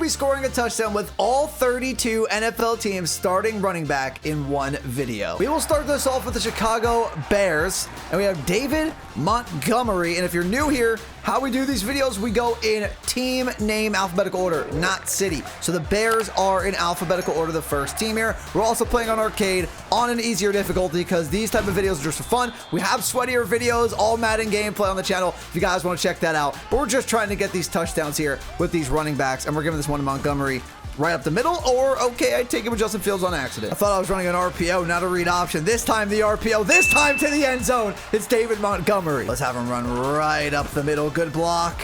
be scoring a touchdown with all 32 NFL teams starting running back in one video. We will start this off with the Chicago Bears, and we have David Montgomery. And if you're new here, how we do these videos, we go in team name alphabetical order, not city. So the Bears are in alphabetical order, the first team here. We're also playing on arcade on an easier difficulty because these type of videos are just for fun. We have sweatier videos, all Madden gameplay on the channel if you guys want to check that out. But we're just trying to get these touchdowns here with these running backs, and we're giving this one to Montgomery right up the middle, or okay, I take it with Justin Fields on accident. I thought I was running an RPO, not a read option. This time the RPO, this time to the end zone. It's David Montgomery. Let's have him run right up the middle. Good block.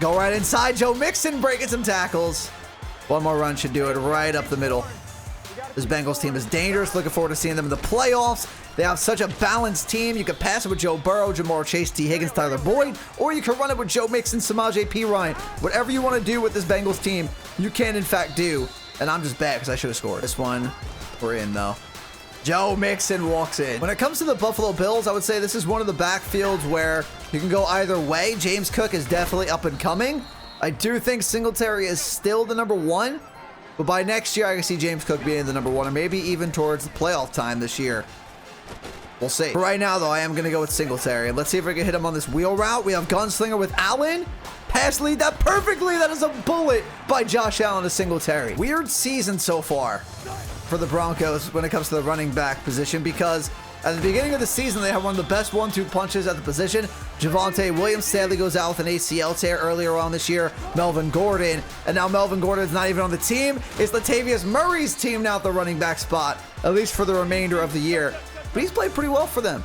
Go right inside. Joe Mixon breaking some tackles. One more run should do it right up the middle. This Bengals team is dangerous. Looking forward to seeing them in the playoffs. They have such a balanced team. You can pass it with Joe Burrow, Jamar Chase, T. Higgins, Tyler Boyd, or you can run it with Joe Mixon, Samaje Perine. Whatever you want to do with this Bengals team, you can in fact do. And I'm just bad because I should have scored. This one, we're in though. Joe Mixon walks in. When it comes to the Buffalo Bills, I would say this is one of the backfields where you can go either way. James Cook is definitely up and coming. I do think Singletary is still the number one, but by next year, I can see James Cook being the number one, or maybe even towards the playoff time this year. We'll see. For right now, though, I am going to go with Singletary. Let's see if we can hit him on this wheel route. We have Gunslinger with Allen. Pass lead that perfectly. That is a bullet by Josh Allen to Singletary. Weird season so far for the Broncos when it comes to the running back position, because at the beginning of the season, they have one of the best 1-2 punches at the position. Javonte Williams sadly goes out with an ACL tear earlier on this year. Melvin Gordon. And now Melvin Gordon is not even on the team. It's Latavius Murray's team now at the running back spot, at least for the remainder of the year. But he's played pretty well for them.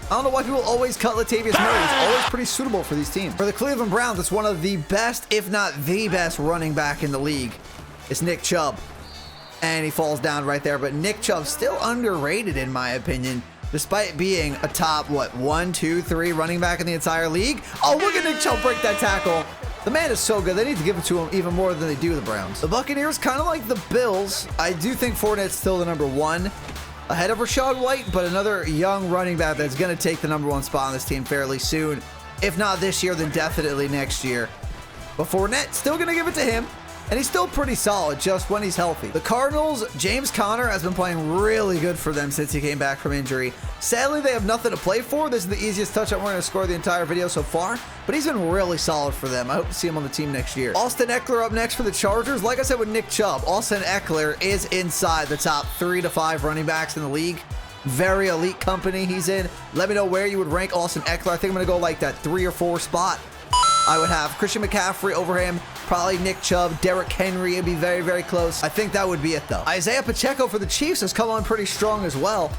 I don't know why people always cut Latavius Murray. He's always pretty suitable for these teams. For the Cleveland Browns, it's one of the best, if not the best, running back in the league. It's Nick Chubb. And he falls down right there. But Nick Chubb's still underrated, in my opinion, despite being a top, 1, 2, 3 running back in the entire league. Oh, look at Nick Chubb break that tackle. The man is so good. They need to give it to him even more than they do the Browns. The Buccaneers, kind of like the Bills. I do think Fournette's still the number one, ahead of Rachaad White, but another young running back that's going to take the number one spot on this team fairly soon. If not this year, then definitely next year. But Fournette, still going to give it to him, and he's still pretty solid just when he's healthy. The Cardinals, James Conner has been playing really good for them since he came back from injury. Sadly, they have nothing to play for. This is the easiest touchdown we're going to score the entire video so far, but he's been really solid for them. I hope to see him on the team next year. Austin Eckler up next for the Chargers. Like I said with Nick Chubb, Austin Eckler is inside the top 3 to 5 running backs in the league. Very elite company he's in. Let me know where you would rank Austin Eckler. I think I'm going to go like that 3 or 4 spot. I would have Christian McCaffrey over him, probably Nick Chubb, Derrick Henry. It'd be very, very close. I think that would be it, though. Isaiah Pacheco for the Chiefs has come on pretty strong as well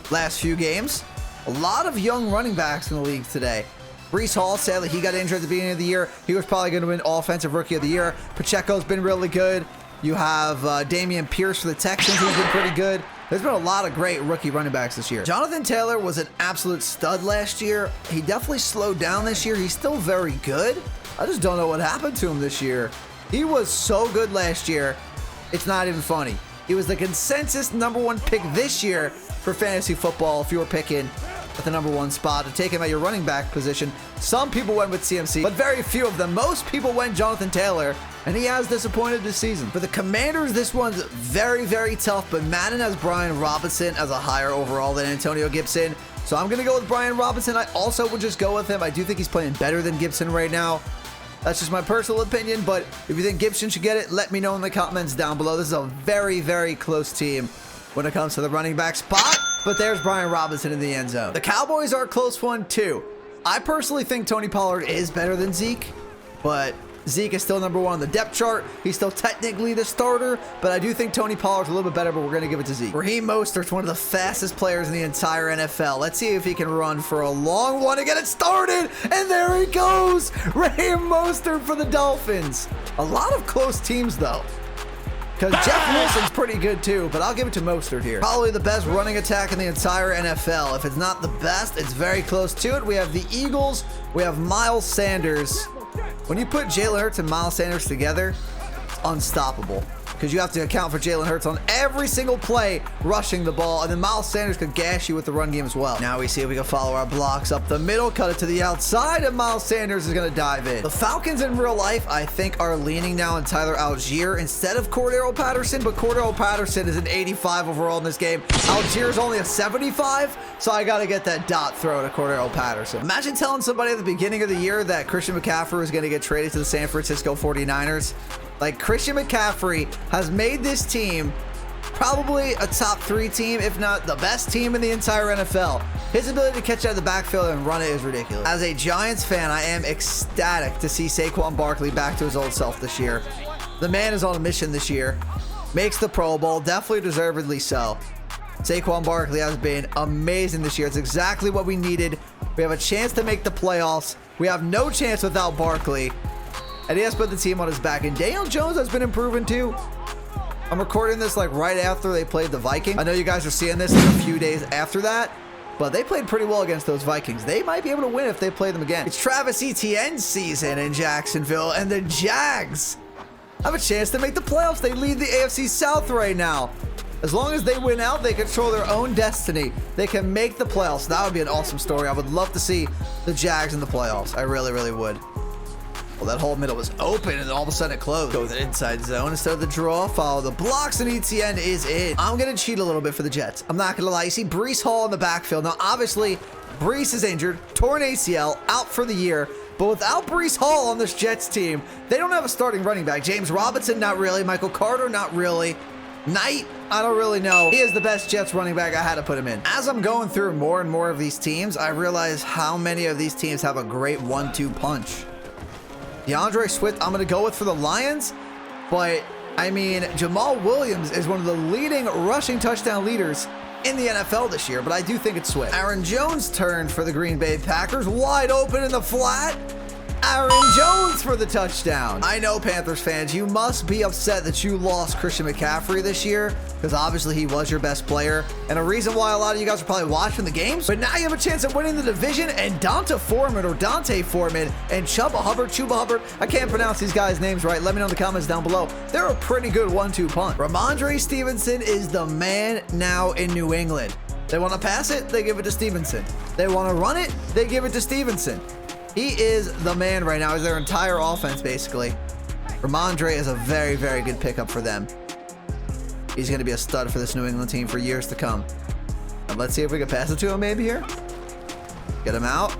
last few games. A lot of young running backs in the league today. Breece Hall, sadly, he got injured at the beginning of the year. He was probably going to win Offensive Rookie of the Year. Pacheco's been really good. You have Dameon Pierce for the Texans, who's been pretty good. There's been a lot of great rookie running backs this year. Jonathan Taylor was an absolute stud last year. He definitely slowed down this year. He's still very good. I just don't know what happened to him this year. He was so good last year, it's not even funny. He was the consensus number one pick this year for fantasy football if you were picking at the number one spot to take him at your running back position. Some people went with CMC, but very few of them. Most people went Jonathan Taylor, and he has disappointed this season. For the Commanders, this one's very, very tough, but Madden has Brian Robinson as a higher overall than Antonio Gibson. So I'm going to go with Brian Robinson. I also would just go with him. I do think he's playing better than Gibson right now. That's just my personal opinion, but if you think Gibson should get it, let me know in the comments down below. This is a very, very close team when it comes to the running back spot, but there's Brian Robinson in the end zone. The Cowboys are a close one too. I personally think Tony Pollard is better than Zeke, but Zeke is still number one on the depth chart. He's still technically the starter, but I do think Tony Pollard's a little bit better, but we're going to give it to Zeke. Raheem Mostert's one of the fastest players in the entire NFL. Let's see if he can run for a long one to get it started, and there he goes! Raheem Mostert for the Dolphins. A lot of close teams, though, because Jeff Wilson's pretty good, too, but I'll give it to Mostert here. Probably the best running attack in the entire NFL. If it's not the best, it's very close to it. We have the Eagles. We have Miles Sanders. When you put Jalen Hurts and Miles Sanders together, it's unstoppable. because you have to account for Jalen Hurts on every single play rushing the ball, and then Miles Sanders could gash you with the run game as well. Now we see if we can follow our blocks up the middle, cut it to the outside, and Miles Sanders is going to dive in. The Falcons in real life, I think, are leaning now on Tyler Algier instead of Cordero Patterson, but Cordero Patterson is an 85 overall in this game. Algier is only a 75, so I got to get that dot throw to Cordero Patterson. Imagine telling somebody at the beginning of the year that Christian McCaffrey was going to get traded to the San Francisco 49ers. Like, Christian McCaffrey has made this team probably a top 3 team, if not the best team in the entire NFL. His ability to catch out of the backfield and run it is ridiculous. As a Giants fan, I am ecstatic to see Saquon Barkley back to his old self this year. The man is on a mission this year. Makes the Pro Bowl, definitely deservedly so. Saquon Barkley has been amazing this year. It's exactly what we needed. We have a chance to make the playoffs. We have no chance without Barkley. And he has put the team on his back. And Daniel Jones has been improving too. I'm recording this like right after they played the Vikings. I know you guys are seeing this in a few days after that, but they played pretty well against those Vikings. They might be able to win if they play them again. It's Travis Etienne's season in Jacksonville, and the Jags have a chance to make the playoffs. They lead the AFC South right now. As long as they win out, they control their own destiny. They can make the playoffs. That would be an awesome story. I would love to see the Jags in the playoffs. I really, really would. Well, that whole middle was open, and all of a sudden it closed. Go with an inside zone instead of the draw. Follow the blocks, and Etienne is in. I'm going to cheat a little bit for the Jets. I'm not going to lie. You see Breece Hall in the backfield. Now, obviously, Breece is injured, torn ACL, out for the year. But without Breece Hall on this Jets team, they don't have a starting running back. James Robinson, not really. Michael Carter, not really. Knight, I don't really know. He is the best Jets running back. I had to put him in. As I'm going through more and more of these teams, I realize how many of these teams have a great 1-2 punch. DeAndre Swift, I'm going to go with for the Lions, but I mean, Jamal Williams is one of the leading rushing touchdown leaders in the NFL this year, but I do think it's Swift. Aaron Jones turned for the Green Bay Packers, wide open in the flat. Aaron Jones for the touchdown. I know, Panthers fans, you must be upset that you lost Christian McCaffrey this year, because obviously he was your best player, and a reason why a lot of you guys are probably watching the games. But now you have a chance at winning the division, and Dante Foreman and Chuba Hubbard, I can't pronounce these guys' names right. Let me know in the comments down below. They're a pretty good 1-2 punt. Ramondre Stevenson is the man now in New England. They want to pass it, they give it to Stevenson. They want to run it, they give it to Stevenson. He is the man right now. He's their entire offense, basically. Ramondre is a very, very good pickup for them. He's going to be a stud for this New England team for years to come. And let's see if we can pass it to him maybe here. Get him out.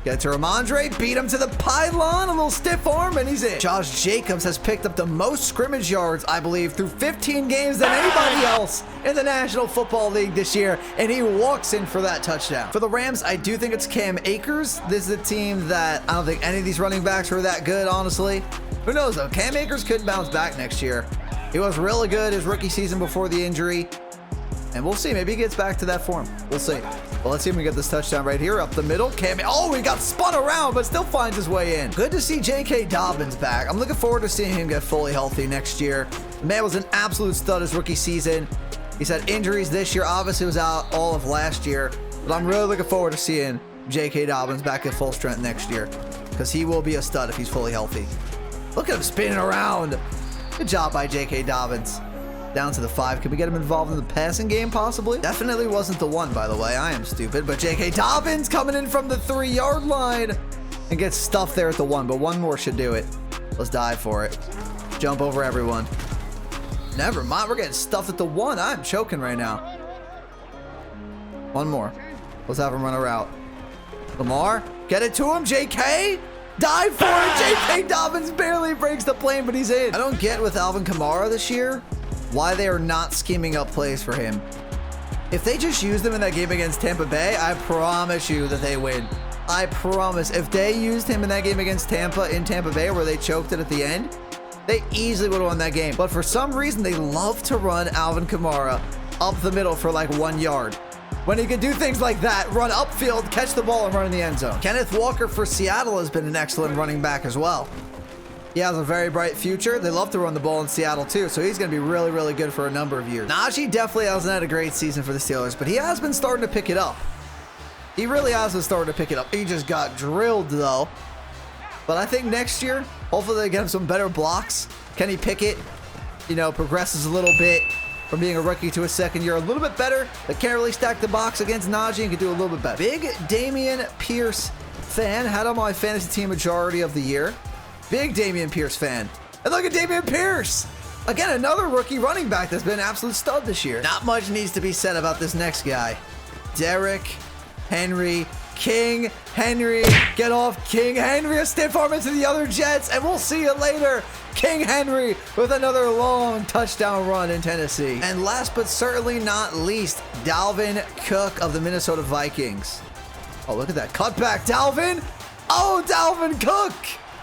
Get it to Ramondre. Beat him to the pylon. A little stiff arm, and he's in. Josh Jacobs has picked up the most scrimmage yards, I believe, through 15 games than anybody else in the National Football League this year, and he walks in for that touchdown. For the Rams, I do think it's Cam Akers. This is a team that I don't think any of these running backs are that good, honestly. Who knows, though? Cam Akers could bounce back next year. He was really good his rookie season before the injury. And we'll see. Maybe he gets back to that form. We'll see. Well, let's see if we get this touchdown right here up the middle. Oh, he got spun around, but still finds his way in. Good to see J.K. Dobbins back. I'm looking forward to seeing him get fully healthy next year. The man was an absolute stud his rookie season. He's had injuries this year. Obviously, was out all of last year. But I'm really looking forward to seeing J.K. Dobbins back at full strength next year, because he will be a stud if he's fully healthy. Look at him spinning around. Good job by J.K. Dobbins. Down to the 5. Can we get him involved in the passing game, possibly? Definitely wasn't the 1, by the way. I am stupid. But J.K. Dobbins coming in from the 3-yard line and gets stuffed there at the 1. But one more should do it. Let's dive for it. Jump over everyone. Never mind. We're getting stuffed at the 1. I'm choking right now. One more. Let's have him run a route. Lamar, get it to him. J.K. Dive for it. J.K. Dobbins barely breaks the plane, but he's in. I don't get with Alvin Kamara this year why they are not scheming up plays for him. If they just used him in that game against Tampa Bay, I promise you that they win. I promise. If they used him in that game against Tampa in Tampa Bay where they choked it at the end, they easily would have won that game. But for some reason, they love to run Alvin Kamara up the middle for like 1 yard. When he can do things like that, run upfield, catch the ball, and run in the end zone. Kenneth Walker for Seattle has been an excellent running back as well. He has a very bright future. They love to run the ball in Seattle too, so he's going to be really, really good for a number of years. Najee definitely hasn't had a great season for the Steelers, but he has been starting to pick it up. He really has been starting to pick it up. He just got drilled though. But I think next year, hopefully they get him some better blocks. Kenny Pickett progresses a little bit from being a rookie to a second year, a little bit better. They can't really stack the box against Najee and can do a little bit better. Big Dameon Pierce fan. Had on my fantasy team majority of the year. Big Dameon Pierce fan. And look at Dameon Pierce. Again, another rookie running back that's been an absolute stud this year. Not much needs to be said about this next guy. Derrick Henry. King Henry. Get off King Henry. A stiff arm into the other Jets. And we'll see you later. King Henry with another long touchdown run in Tennessee. And last but certainly not least, Dalvin Cook of the Minnesota Vikings. Oh, look at that cutback, Dalvin. Oh, Dalvin Cook.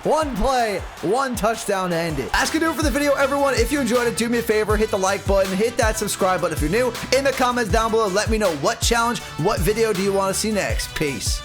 One play, one touchdown to end it. That's gonna do it for the video, everyone. If you enjoyed it, do me a favor, hit the like button, hit that subscribe button if you're new. In the comments down below, let me know what challenge, what video do you want to see next. Peace.